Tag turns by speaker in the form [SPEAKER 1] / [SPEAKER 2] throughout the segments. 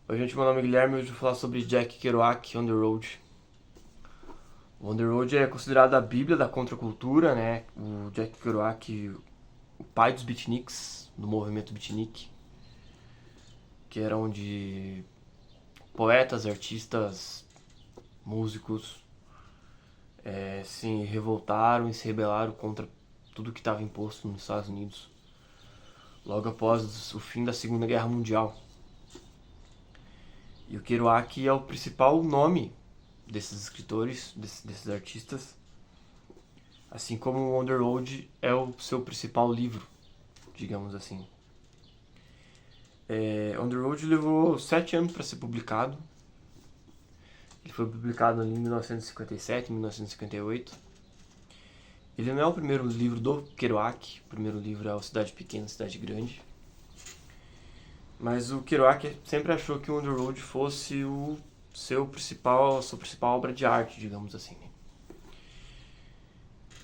[SPEAKER 1] Oi, gente, meu nome é Guilherme e hoje eu vou falar sobre Jack Kerouac, On the Road. O On the Road é considerado a bíblia da contracultura, né? O Jack Kerouac, o pai dos beatniks, do movimento beatnik, que era onde poetas, artistas, músicos se revoltaram e se rebelaram contra tudo que estava imposto nos Estados Unidos, logo após o fim da Segunda Guerra Mundial. E o Kerouac é o principal nome desses escritores, desses artistas, assim como o On the Road é o seu principal livro, digamos assim. On the Road levou 7 anos para ser publicado. Ele foi publicado em 1957, 1958. Ele não é o primeiro livro do Kerouac. O primeiro livro é o Cidade Pequena, Cidade Grande. Mas o Kerouac sempre achou que o On the Road fosse a sua principal obra de arte, digamos assim.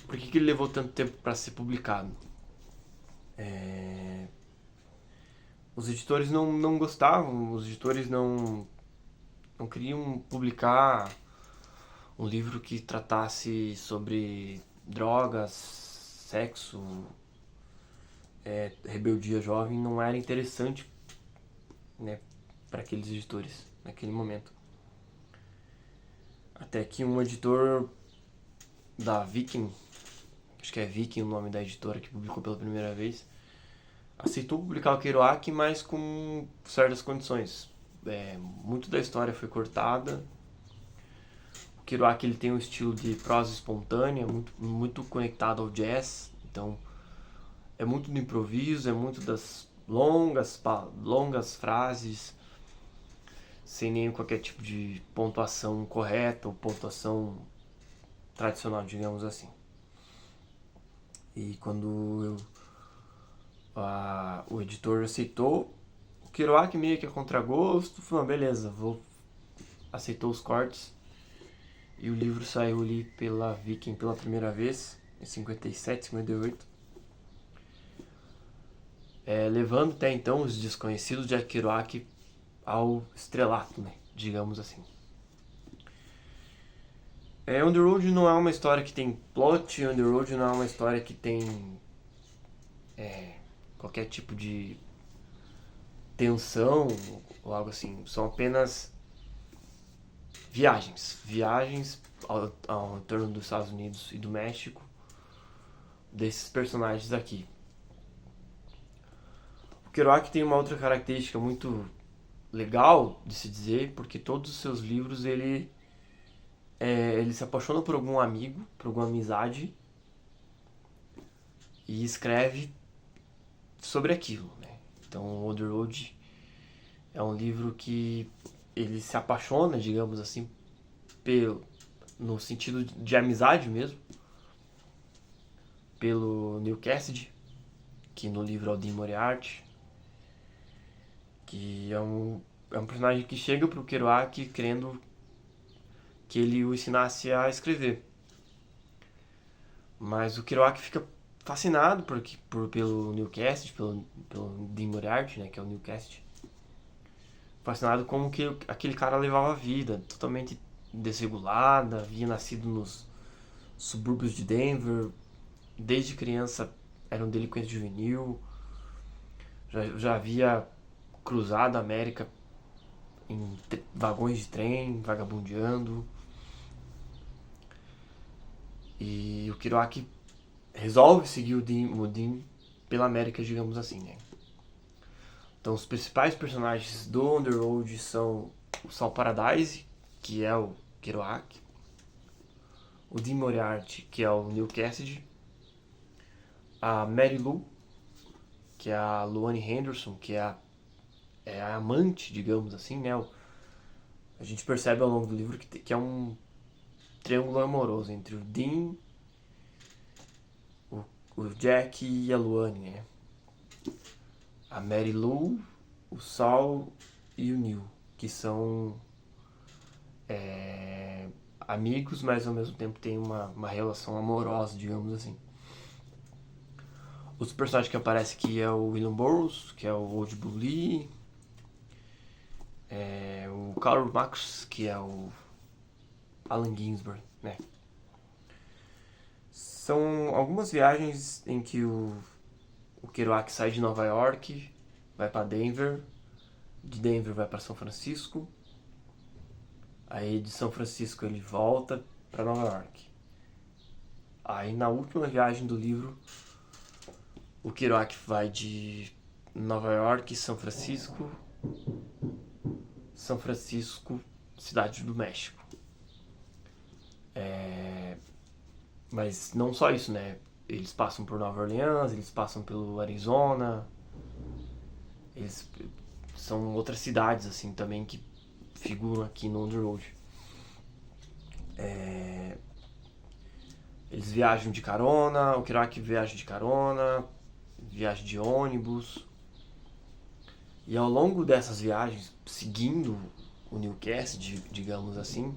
[SPEAKER 1] Por que ele levou tanto tempo para ser publicado? Os editores não gostavam, os editores não queriam publicar um livro que tratasse sobre drogas, sexo, rebeldia jovem, não era interessante, né, para aqueles editores naquele momento. Até que um editor da Viking, acho que é Viking o nome da editora que publicou pela primeira vez, aceitou publicar o Kerouac, mas com certas condições. Muito da história foi cortada. O Kerouac ele tem um estilo de prosa espontânea, muito conectado ao jazz, então é muito do improviso, é muito das longas frases, sem nenhum qualquer tipo de pontuação correta ou pontuação tradicional, digamos assim. E quando o editor aceitou, o Kerouac meio que a contragosto, falou, beleza, aceitou os cortes. E o livro saiu ali pela Viking pela primeira vez, em 57, 58. Levando até então os desconhecidos de Jack Kerouac ao estrelato, né? Digamos assim. On the Road não é uma história que tem plot, On the Road não é uma história que tem qualquer tipo de tensão ou algo assim. São apenas viagens ao torno dos Estados Unidos e do México desses personagens aqui. O Kerouac tem uma outra característica muito legal de se dizer, porque todos os seus livros ele se apaixona por algum amigo, por alguma amizade e escreve sobre aquilo, né? Então, On the Road é um livro que ele se apaixona, digamos assim, no sentido de amizade mesmo, pelo Neil Cassidy, que no livro é o Dean Moriarty, que é um personagem que chega pro Kerouac querendo que ele o ensinasse a escrever. Mas o Kerouac fica fascinado pelo Neil Cassidy, pelo Dean Moriarty, né, que é o Neil Cassidy. Fascinado como que aquele cara levava a vida, totalmente desregulada, havia nascido nos subúrbios de Denver, desde criança era um delinquente juvenil, já havia cruzado a América em vagões de trem, vagabundeando. E o Kerouac resolve seguir o Dean pela América, digamos assim, né? Então os principais personagens do On the Road são o Saul Paradise, que é o Kerouac, o Dean Moriarty, que é o Neil Cassidy, a Mary Lou, que é a Luanne Henderson, que é a amante, digamos assim, né? A gente percebe ao longo do livro que é um triângulo amoroso entre o Dean, o Jack e a Luanne, né? A Mary Lou, o Saul e o Neil, que são amigos, mas ao mesmo tempo tem uma relação amorosa, digamos assim. Os personagens que aparecem aqui é o William Burroughs, que é o Old Blue Lee, Karl Marx, que é o Allen Ginsberg, né? São algumas viagens em que o Kerouac sai de Nova York, vai para Denver, de Denver vai para São Francisco, aí de São Francisco ele volta para Nova York. Aí na última viagem do livro, o Kerouac vai de Nova York, São Francisco, Cidade do México. Mas não só isso, né? Eles passam por Nova Orleans, eles passam pelo Arizona, eles são outras cidades assim também que figuram aqui no On The Road. Eles viajam de carona, o Kerouac viaja de carona, viaja de ônibus. E ao longo dessas viagens, seguindo o Newcastle, digamos assim,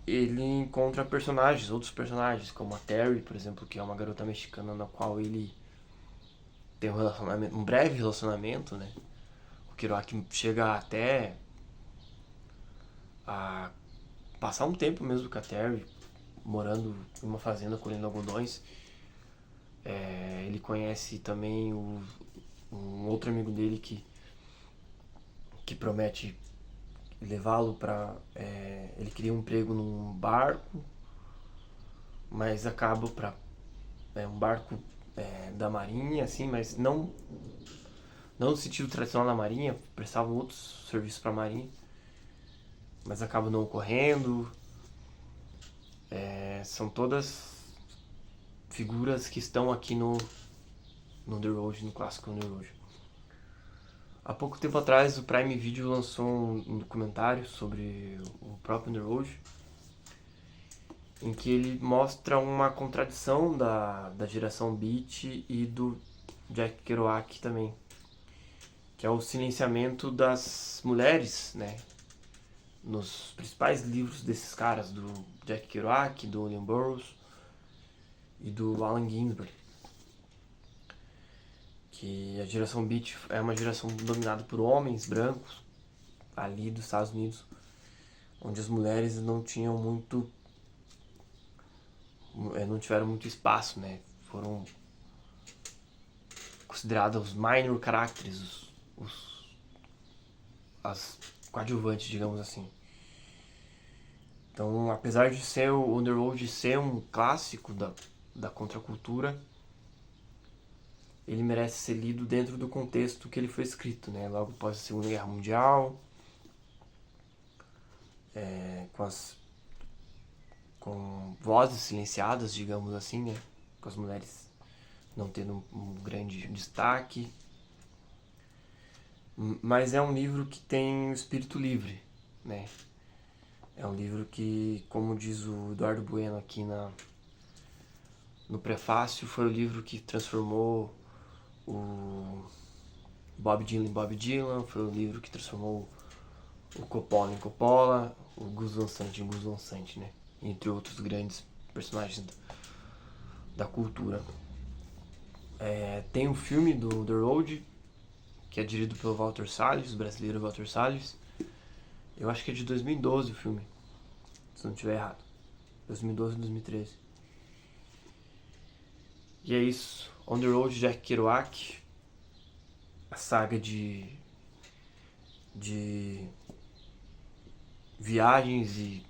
[SPEAKER 1] ele encontra outros personagens, como a Terry, por exemplo, que é uma garota mexicana na qual ele tem um breve relacionamento, né? O Kerouac chega até a passar um tempo mesmo com a Terry, morando em uma fazenda colhendo algodões. Ele conhece também um outro amigo dele que promete levá-lo para... ele queria um emprego num barco, mas acaba para... um barco da marinha, assim, mas não no sentido tradicional da marinha, prestavam outros serviços para a marinha, mas acaba não ocorrendo. São todas figuras que estão aqui no The Road, no clássico On The Road. Há pouco tempo atrás o Prime Video lançou um documentário sobre o próprio On The Road, em que ele mostra uma contradição da geração Beat e do Jack Kerouac também, que é o silenciamento das mulheres, né? Nos principais livros desses caras, do Jack Kerouac, do William Burroughs e do Allen Ginsberg. Que a geração Beat é uma geração dominada por homens brancos ali dos Estados Unidos, onde as mulheres não tiveram muito espaço, né? Foram consideradas os minor characters, as coadjuvantes, digamos assim. Então, apesar de ser o On The Road ser um clássico da contracultura, ele merece ser lido dentro do contexto que ele foi escrito, né? Logo após a Segunda Guerra Mundial, com vozes silenciadas, digamos assim, né? Com as mulheres não tendo um grande destaque. Mas é um livro que tem o espírito livre, né? É um livro que, como diz o Eduardo Bueno aqui no prefácio, foi o livro que transformou o Bob Dylan em Bob Dylan, foi o livro que transformou o Coppola em Coppola, o Gus Van Sant em Gus Van Sant, né? Entre outros grandes personagens da cultura. Tem um filme do The Road, que é dirigido pelo Walter Salles, o brasileiro Walter Salles. Eu acho que é de 2012 o filme, se não estiver errado. 2012 ou 2013. E é isso. On The Road, Jack Kerouac. A saga de viagens e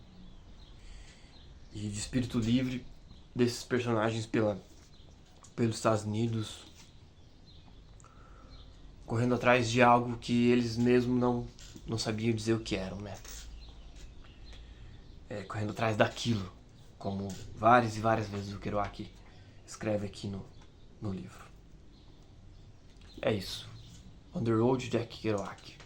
[SPEAKER 1] de espírito livre desses personagens pelos Estados Unidos, correndo atrás de algo que eles mesmos não sabiam dizer o que eram, né? Correndo atrás daquilo, como várias e várias vezes o Kerouac escreve aqui no livro. É isso. On The Road, Jack Kerouac.